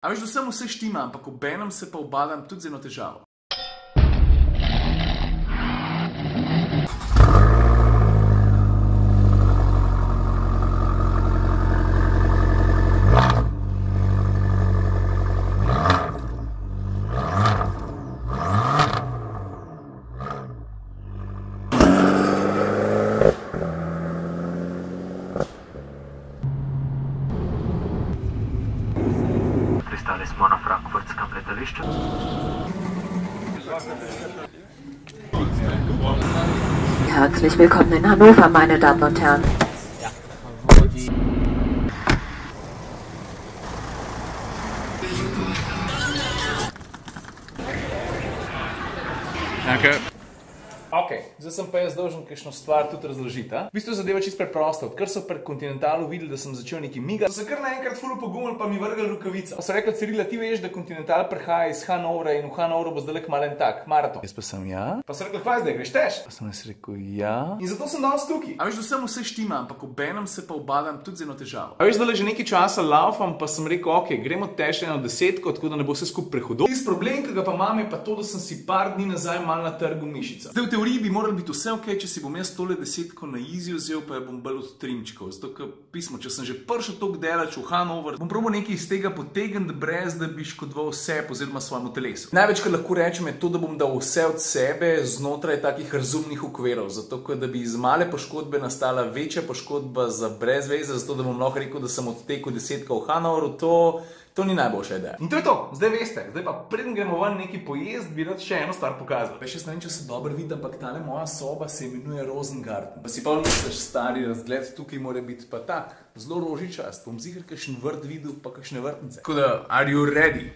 A veš, da sem vse štima, ampak obenem se pa ubadam tudi z eno težavo. Pristali smo na frankfurtskem letališču. Herzlich willkommen in Hannover, meine Damen und Herren. Ok, zdaj sem pa jaz dolžen kakšno stvar tudi razložiti. V bistvu zadeva čisto preprosta. Odkar so pri Continentalu videli, da sem začel neki migati, so se kar naenkrat ful pogumili pa mi vrgli rukavico. Pa so rekli, Cirila, ti veš, da Continental prihaja iz Hanovra in v Hanovru bo zdaj malo en tak maraton. Jaz pa sem ja. Pa so rekli, kaj zdaj greš tež? Pa sem jaz rekel ja. In zato sem danes tukaj. A veš, da sem vse štima, ampak obenem se pa ubadam tudi z eno težavo. A veš, da že nekaj časa laufam, pa sem rekel, ok, gremo tež eno 10, tako da ne bo vse skupaj prehudo. Tisti problem, ki ga pa imam, je pa to, da sem si par dni nazaj malo natrgal mišico. Zdaj v teoriji bi moralo biti vse ok, če si bom jaz tole 10 na easy vzel, pa je bom bolj od trimčkov. Zato, ker pismo, če sem že prišel toliko delač v Hanover, bom probal nekaj iz tega potegniti, brez da bi škodoval sebi oziroma svojemu telesu. Največ, kar lahko rečem, je to, da bom dal vse od sebe znotraj takih razumnih okvirov. Zato, ker da bi iz male poškodbe nastala večja poškodba za brez veze, zato da bom lahko rekel, da sem odtekel 10 v Hanoveru, to ni najboljša ideja. In to je to, zdaj veste. Zdaj pa preden gremo ven nekaj pojest, bi rad še eno stvar pokazal. Veš, jaz ne vem, če se dobro vidi, ampak tale moja soba se imenuje Rosengarten. Pa si pa misliš, stari razgled tukaj mora biti pa tak, zelo rožičast. Bom ziher kakšen vrt videl, pa kakšne vrtnice. Tako da, are you ready?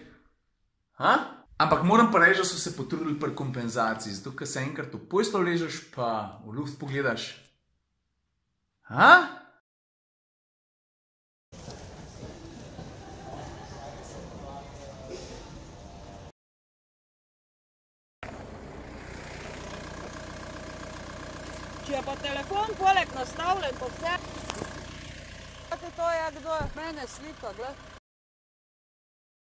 Ha? Ampak moram pa reči, da so se potrudili pri kompenzaciji, zato ker se enkrat v posteljo ležeš, pa v luft pogledaš. Ha? Če je pa telefon poleg nastavljen, pa vse. To je kdo mene slika, gled.